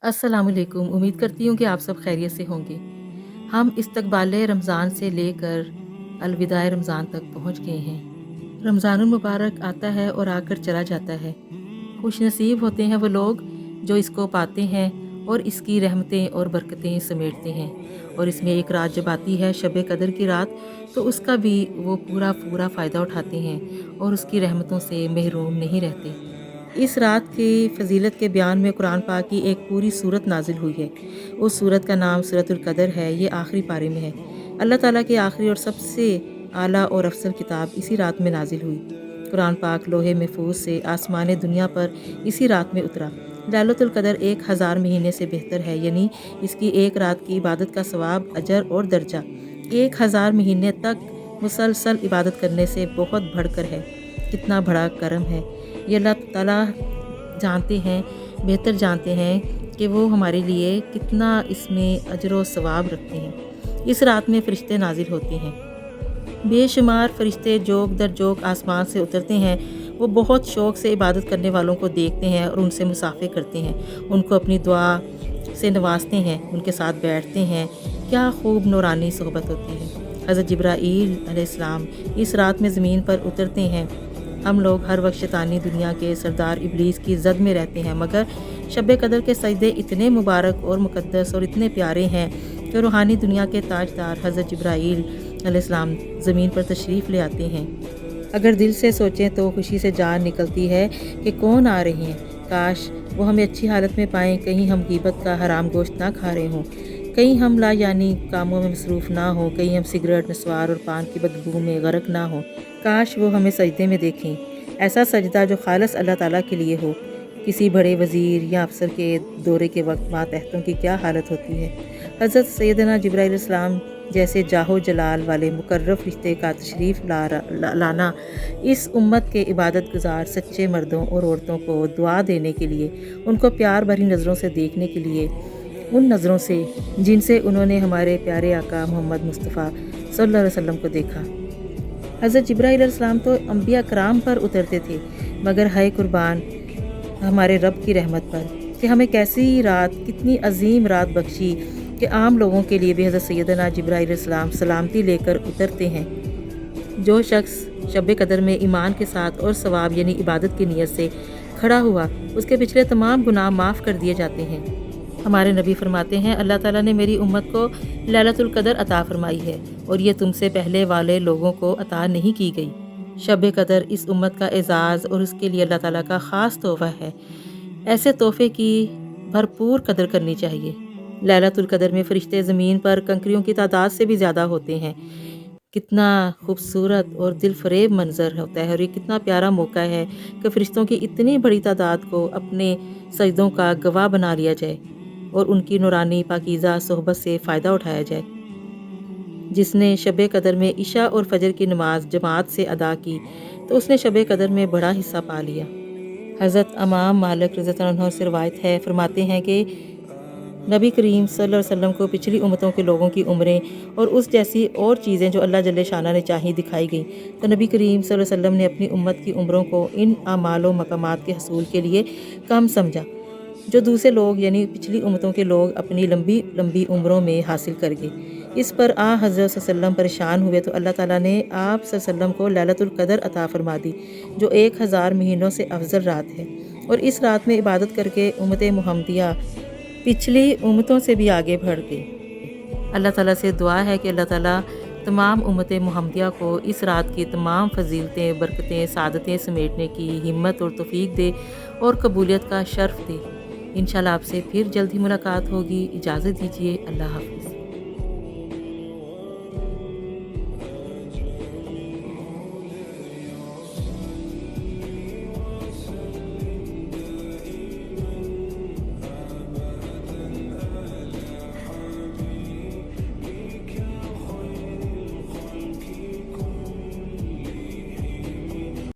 अस्सलाम वालेकुम। उम्मीद करती हूँ कि आप सब खैरियत से होंगे। हम इस्तकबाल रमज़ान से लेकर अलविदाए रमज़ान तक पहुँच गए हैं। रमज़ानुल मुबारक आता है और आकर चला जाता है। खुशनसीब होते हैं वो लोग जो इसको पाते हैं और इसकी रहमतें और बरकतें समेटते हैं। और इसमें एक रात जब आती है शब कदर की रात, तो उसका भी वो पूरा पूरा फ़ायदा उठाते हैं और उसकी रहमतों से महरूम नहीं रहते। इस रात की फ़जीलत के बयान में कुरान पाक की एक पूरी सूरत नाज़िल हुई है। उस सूरत का नाम सूरतुल क़दर है। ये आखिरी पारे में है। अल्लाह ताला की आखिरी और सबसे आला और अफसल किताब इसी रात में नाज़िल हुई। कुरान पाक लोहे महफूज से आसमान दुनिया पर इसी रात में उतरा। लैलतुल क़दर 1000 महीने से बेहतर है, यानी इसकी एक रात की इबादत का सवाब, अजर और दर्जा 1000 महीने तक मुसलसल इबादत करने से बहुत बढ़कर है। कितना बड़ा करम है। ये अल्लाह ताला जानते हैं, बेहतर जानते हैं कि वो हमारे लिए कितना इसमें अजर व सवाब रखते हैं। इस रात में फ़रिश्ते नाजिल होते हैं। बेशुमार फ़रिश्ते जोक दर जोक आसमान से उतरते हैं। वो बहुत शौक़ से इबादत करने वालों को देखते हैं और उनसे मुसाफ़े करते हैं, उनको अपनी दुआ से नवाजते हैं, उनके साथ बैठते हैं। क्या खूब नूरानी सोहबत होती है। हज़रत जिब्राईल अलैहिस्सलाम इस रात में ज़मीन पर उतरते हैं। हम लोग हर वक्त शैतानी दुनिया के सरदार इब्लीस की ज़द में रहते हैं, मगर शब कदर के सजदे इतने मुबारक और मुक़द्दस और इतने प्यारे हैं कि रूहानी दुनिया के ताजदार हज़रत जिब्राईल अलैहिस्सलाम ज़मीन पर तशरीफ़ ले आते हैं। अगर दिल से सोचें तो खुशी से जान निकलती है कि कौन आ रहे हैं। काश वो हमें अच्छी हालत में पाएँ, कहीं हम ग़ीबत का हराम गोश्त ना खा रहे हों, कहीं हम ला यानी कामों में मसरूफ़ ना हो, कहीं हम सिगरेट, नस्वार और पान की बदबू में गर्क ना हो। काश वो हमें सजदे में देखें, ऐसा सजदा जो खालिस अल्लाह ताला के लिए हो। किसी बड़े वज़ीर या अफसर के दौरे के वक्त मातहतों की क्या हालत होती है। हज़रत सैयदना जिब्राईल अलैहिस्सलाम जैसे जाहो जलाल वाले मुकर्रब रिश्ते का तशरीफ़ लाना इस उम्मत के इबादत गुजार सच्चे मर्दों और औरतों को दुआ देने के लिए, उनको प्यार भरी नज़रों से देखने के लिए, उन नज़रों से जिनसे उन्होंने हमारे प्यारे आका मोहम्मद मुस्तफ़ा सल्लल्लाहु अलैहि वसल्लम को देखा। हज़रत जिब्राईल अलैहिस्सलाम तो अंबिया कराम पर उतरते थे, मगर है कुर्बान हमारे रब की रहमत पर कि हमें कैसी रात, कितनी अजीम रात बख्शी कि आम लोगों के लिए भी हज़रत सैयदना जिब्राईल अलैहिस्सलाम सलामती लेकर उतरते हैं। जो शख्स शब कदर में ईमान के साथ और सवाब यानी इबादत की नीयत से खड़ा हुआ, उसके पिछले तमाम गुनाह माफ़ कर दिए जाते हैं। हमारे नबी फरमाते हैं, अल्लाह ताला ने मेरी उम्मत को लैलतुल क़दर अता फरमाई है और ये तुमसे पहले वाले लोगों को अता नहीं की गई। शब कदर इस उम्मत का एजाज़ और उसके लिए अल्लाह ताला का ख़ास तोहफ़ा है। ऐसे तोहफ़े की भरपूर कदर करनी चाहिए। लैलतुल क़दर में फ़रिश्ते ज़मीन पर कंकरियों की तादाद से भी ज़्यादा होते हैं। कितना खूबसूरत और दिल फरेब मंज़र होता है और ये कितना प्यारा मौका है कि फ़रिश्तों की इतनी बड़ी तादाद को अपने सजदों का गवाह बना लिया जाए और उनकी नूरानी पाकीज़ा सोहबत से फ़ायदा उठाया जाए। जिसने शब कदर में इशा और फजर की नमाज जमात से अदा की, तो उसने शब कदर में बड़ा हिस्सा पा लिया। हज़रत इमाम मालिक रज़ियल्लाहु अन्हु से रवायत है, फरमाते हैं कि नबी करीम सल्लल्लाहु अलैहि वसल्लम को पिछली उम्मतों के लोगों की उम्रें और उस जैसी और चीज़ें जो अल्लाह जल्ले शाना ने चाही दिखाई गई, तो नबी करीम सल्लल्लाहु अलैहि वसल्लम ने अपनी उम्मत की उम्रों को इन आमाल व मकामात के हसूल के लिए कम समझा, जो दूसरे लोग यानी पिछली उम्मतों के लोग अपनी लंबी लंबी उम्रों में हासिल कर गए। इस पर हज़रत सल्लल्लाहु परेशान हुए तो अल्लाह ताला ने आप सल्लल्लाहु को लैलतुल क़दर अता फरमा दी, जो 1000 महीनों से अफजल रात है। और इस रात में इबादत करके उम्मत मुहम्मदिया पिछली उम्मतों से भी आगे बढ़ गई। अल्लाह ताला से दुआ है कि अल्लाह ताला तमाम उम्मत मुहम्मदिया को इस रात की तमाम फजीलतें, बरकतें, सादतें समेटने की हिम्मत और तौफीक दे और कबूलियत का शर्फ दे। इंशाल्लाह आपसे फिर जल्द ही मुलाकात होगी। इजाज़त दीजिए। अल्लाह हाफ़िज़।